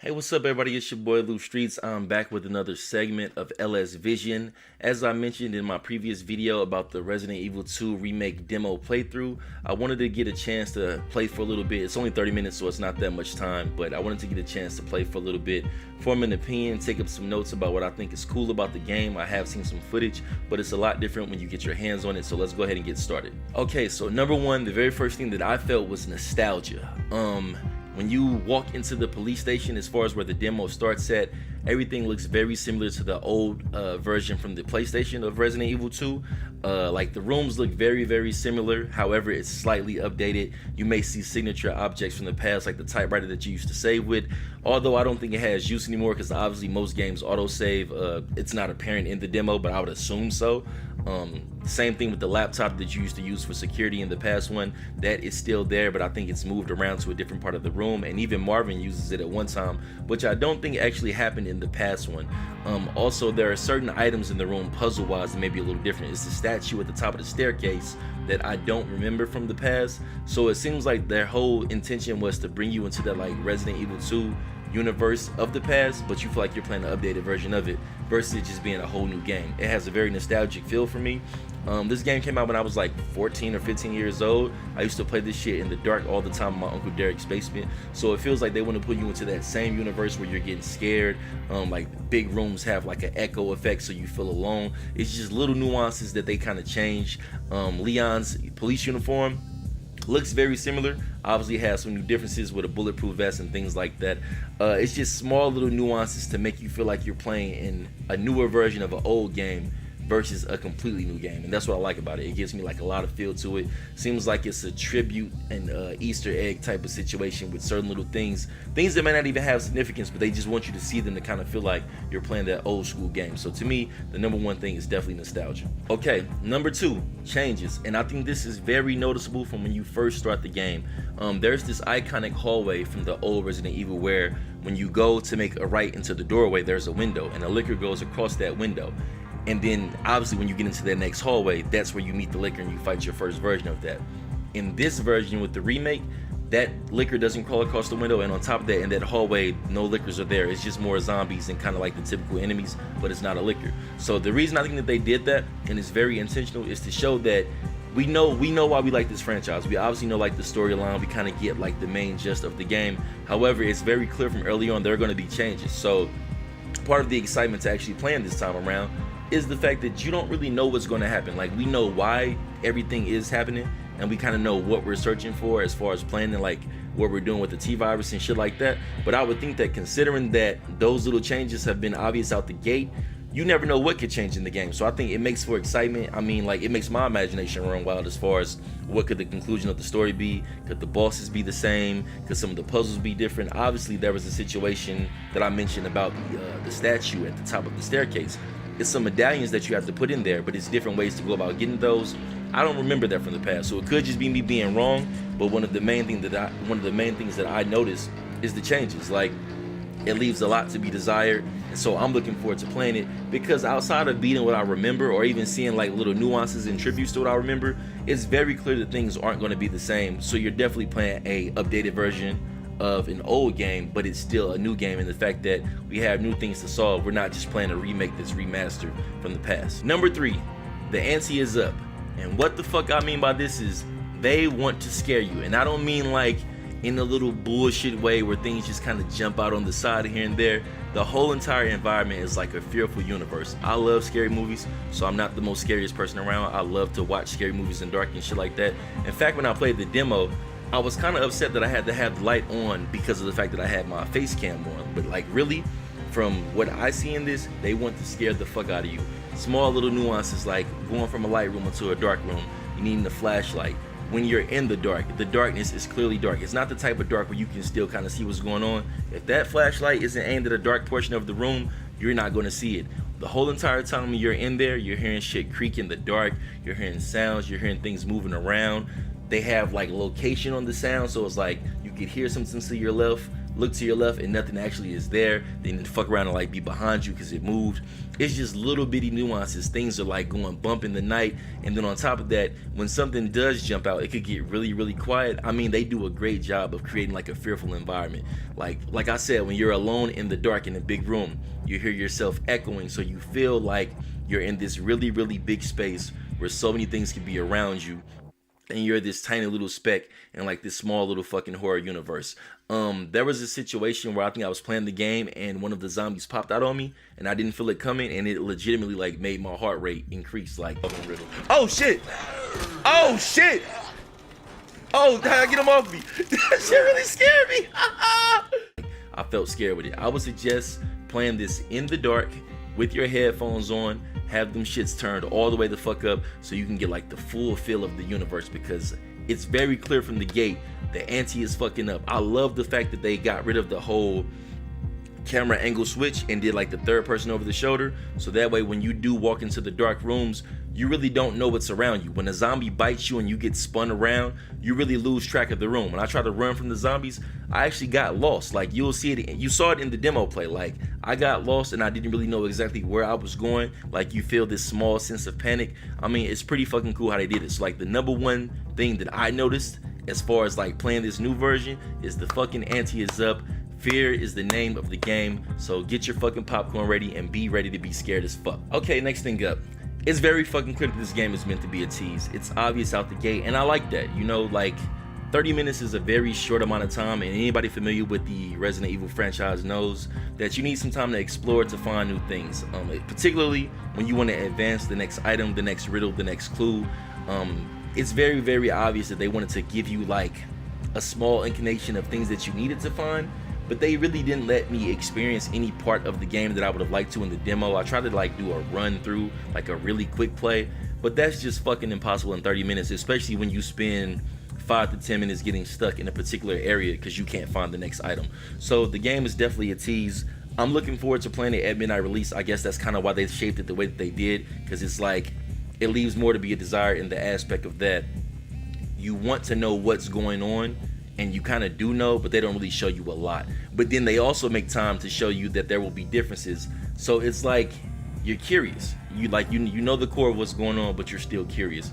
Hey, what's up, everybody? It's your boy Lou Streets. I'm back with another segment of LS Vision. As I mentioned in my previous video about the Resident Evil 2 remake demo playthrough, I wanted to get a chance to play for a little bit. It's only 30 minutes, so it's not that much time, but I wanted to get a chance to play for a little bit, form an opinion, take up some notes about what I think is cool about the game. I have seen some footage, but it's a lot different when you get your hands on it, so let's go ahead and get started. Okay, so number one, the very first thing that I felt was nostalgia. When you walk into the police station, as far as where the demo starts at, everything looks very similar to the old version from the PlayStation of Resident Evil 2. Like the rooms look very similar. However, it's slightly updated. You may see signature objects from the past, like the typewriter that you used to save with. Although I don't think it has use anymore, because obviously most games autosave. It's not apparent in the demo, but I would assume so. Same thing with the laptop that you used to use for security in the past one. That is still there, but I think it's moved around to a different part of the room, and even Marvin uses it at one time, which I don't think actually happened in the past one. Also, there are certain items in the room puzzle-wise that may be a little different. It's the statue at the top of the staircase that I don't remember from the past, so it seems like their whole intention was to bring you into that like Resident Evil 2 universe of the past, but you feel like you're playing an updated version of it versus it just being a whole new game. It has a very nostalgic feel for me. This game came out when I was like 14 or 15 years old. I used to play this shit in the dark all the time in my Uncle Derek's basement, so it feels like they want to put you into that same universe where you're getting scared. Like big rooms have like an echo effect, so you feel alone. It's just little nuances that they kind of change. Leon's police uniform looks very similar. Obviously has some new differences with a bulletproof vest and things like that. It's just small little nuances to make you feel like you're playing in a newer version of an old game versus a completely new game, and that's what I like about it. It gives me like a lot of feel to it. Seems like it's a tribute and Easter egg type of situation with certain little things that may not even have significance, but they just want you to see them to kind of feel like you're playing that old school game. So to me, the number one thing is definitely nostalgia. Okay, number two, changes, and I think this is very noticeable from when you first start the game. There's this iconic hallway from the old Resident Evil where when you go to make a right into the doorway, there's a window, and a licker goes across that window. And then obviously when you get into that next hallway, that's where you meet the licker and you fight your first version of that. In this version with the remake, that licker doesn't crawl across the window, and on top of that, in that hallway, no lickers are there. It's just more zombies and kind of like the typical enemies, but it's not a licker. So the reason I think that they did that, and it's very intentional, is to show that we know why we like this franchise. We obviously know like the storyline. We kind of get like the main gist of the game. However, it's very clear from early on there are going to be changes. So part of the excitement to actually playing this time around is the fact that you don't really know what's going to happen. Like, we know why everything is happening, and we kind of know what we're searching for as far as planning, like what we're doing with the T-virus and shit like that. But I would think that considering that those little changes have been obvious out the gate, you never know what could change in the game. So I think it makes for excitement. I mean, like, it makes my imagination run wild as far as what could the conclusion of the story be. Could the bosses be the same? Could some of the puzzles be different? Obviously, there was a situation that I mentioned about the statue at the top of the staircase. It's some medallions that you have to put in there, but it's different ways to go about getting those. I don't remember that from the past, so it could just be me being wrong. But one of the main things that I noticed is the changes. Like, it leaves a lot to be desired, and so I'm looking forward to playing it, because outside of beating what I remember or even seeing like little nuances and tributes to what I remember, it's very clear that things aren't going to be the same. So you're definitely playing a updated version of an old game, but it's still a new game in the fact that we have new things to solve. We're not just playing a remake that's remastered from the past. Number three, the ante is up. And what the fuck I mean by this is they want to scare you. And I don't mean like in a little bullshit way where things just kind of jump out on the side here and there. The whole entire environment is like a fearful universe. I love scary movies, so I'm not the most scariest person around. I love to watch scary movies in dark and shit like that. In fact, when I played the demo, I was kind of upset that I had to have the light on because of the fact that I had my face cam on. But like, really, from what I see in this, they want to scare the fuck out of you. Small little nuances like going from a light room into a dark room, you needing a flashlight. When you're in the dark, the darkness is clearly dark. It's not the type of dark where you can still kind of see what's going on. If that flashlight isn't aimed at a dark portion of the room, you're not going to see it. The whole entire time you're in there, you're hearing shit creak in the dark, you're hearing sounds, you're hearing things moving around. They have like location on the sound, so it's like you could hear something to your left, look to your left and nothing actually is there, then you fuck around and like be behind you because it moved. It's just little bitty nuances. Things are like going bump in the night, and then on top of that, when something does jump out, it could get really quiet. I mean, they do a great job of creating like a fearful environment. Like I said, when you're alone in the dark in a big room, you hear yourself echoing, so you feel like you're in this really big space where so many things can be around you, and you're this tiny little speck in like this small little fucking horror universe. There was a situation where I think I was playing the game and one of the zombies popped out on me and I didn't feel it coming, and it legitimately like made my heart rate increase. Like, oh shit, oh shit, oh, get him off me. That shit really scared me. I felt scared with it. I would suggest playing this in the dark with your headphones on, have them shits turned all the way the fuck up so you can get like the full feel of the universe, because it's very clear from the gate the ante is fucking up. I love the fact that they got rid of the whole camera angle switch and did like the third person over the shoulder, so that way when you do walk into the dark rooms, you really don't know what's around you. When a zombie bites you and you get spun around, you really lose track of the room. When I try to run from the zombies, I actually got lost. Like, you'll see it, you saw it in the demo play. Like, I got lost and I didn't really know exactly where I was going. Like, you feel this small sense of panic. I mean, it's pretty fucking cool how they did it. So like, the number one thing that I noticed as far as like playing this new version is the fucking ante is up. Fear is the name of the game, so get your fucking popcorn ready and be ready to be scared as fuck. Okay, next thing up. It's very fucking clear that this game is meant to be a tease. It's obvious out the gate, and I like that. You know, like, 30 minutes is a very short amount of time, and anybody familiar with the Resident Evil franchise knows that you need some time to explore, to find new things. Particularly when you want to advance the next item, the next riddle, the next clue. It's very obvious that they wanted to give you like a small inclination of things that you needed to find, but they really didn't let me experience any part of the game that I would have liked to in the demo. I tried to like do a run through, like a really quick play, but that's just fucking impossible in 30 minutes, especially when you spend 5 to 10 minutes getting stuck in a particular area because you can't find the next item. So the game is definitely a tease. I'm looking forward to playing it at midnight release. I guess that's kind of why they shaped it the way that they did, because it's like, it leaves more to be a desire in the aspect of that you want to know what's going on, and you kind of do know, but they don't really show you a lot. But then they also make time to show you that there will be differences, so it's like you're curious. You know the core of what's going on, but you're still curious.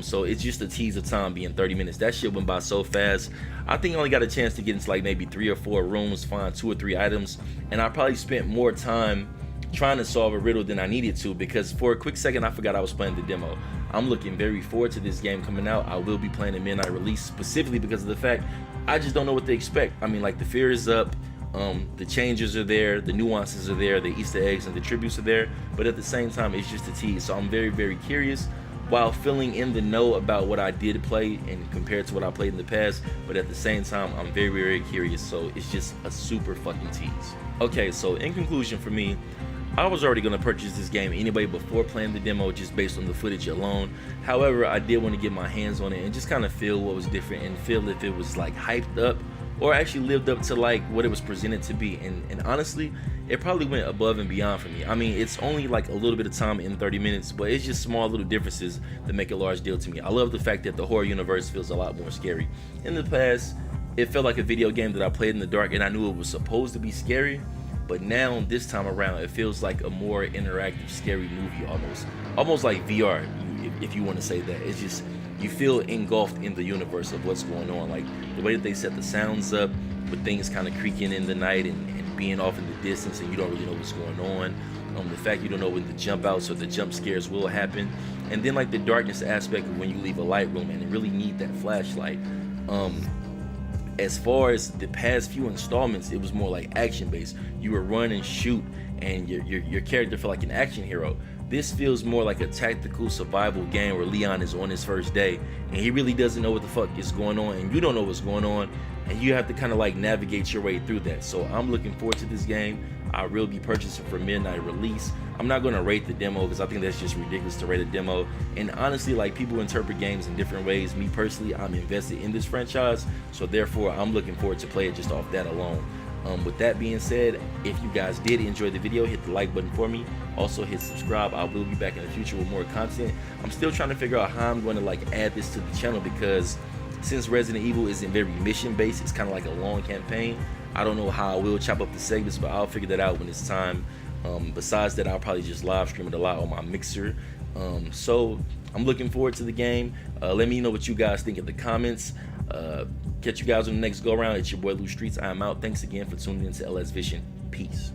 So it's just a tease of time being 30 minutes. That shit went by so fast. I think I only got a chance to get into like maybe 3 or 4 rooms, find 2 or 3 items, and I probably spent more time trying to solve a riddle than I needed to, because for a quick second I forgot I was playing the demo. I'm looking very forward to this game coming out. I will be playing a midnight release specifically because of the fact I just don't know what to expect. I mean, like, the fear is up, the changes are there, the nuances are there, the Easter eggs and the tributes are there, but at the same time it's just a tease. So I'm very curious, while feeling in the know about what I did play and compared to what I played in the past, but at the same time I'm very curious. So it's just a super fucking tease. Okay, so in conclusion, for me, I was already going to purchase this game anyway before playing the demo, just based on the footage alone. However, I did want to get my hands on it and just kind of feel what was different and feel if it was like hyped up or actually lived up to like what it was presented to be. And honestly, it probably went above and beyond for me. I mean, it's only like a little bit of time in 30 minutes, but it's just small little differences that make a large deal to me. I love the fact that the horror universe feels a lot more scary. In the past, it felt like a video game that I played in the dark and I knew it was supposed to be scary. But now, this time around, it feels like a more interactive, scary movie, almost like VR, if you want to say that. It's just, you feel engulfed in the universe of what's going on. Like, the way that they set the sounds up, with things kind of creaking in the night and being off in the distance, and you don't really know what's going on. The fact you don't know when the jump outs or the jump scares will happen. And then, like, the darkness aspect of when you leave a light room and you really need that flashlight. As far as the past few installments, it was more like action based. You would run and shoot, and your character felt like an action hero. This feels more like a tactical survival game where Leon is on his first day and he really doesn't know what the fuck is going on, and you don't know what's going on, and you have to kind of like navigate your way through that. So I'm looking forward to this game. I will be purchasing for midnight release. I'm not going to rate the demo because I think that's just ridiculous to rate a demo. And honestly, like, people interpret games in different ways. Me personally, I'm invested in this franchise, so therefore I'm looking forward to play it just off that alone. With that being said, if you guys did enjoy the video, hit the like button for me. Also hit subscribe. I will be back in the future with more content. I'm still trying to figure out how I'm going to like add this to the channel, because since Resident Evil isn't very mission based, it's kind of like a long campaign. I don't know how I will chop up the segments, but I'll figure that out when it's time. Besides that, I'll probably just live stream it a lot on my mixer. So I'm looking forward to the game. Let me know what you guys think in the comments. Catch you guys on the next go around. It's your boy Lou Streets. I'm out. Thanks again for tuning in to LS Vision. Peace.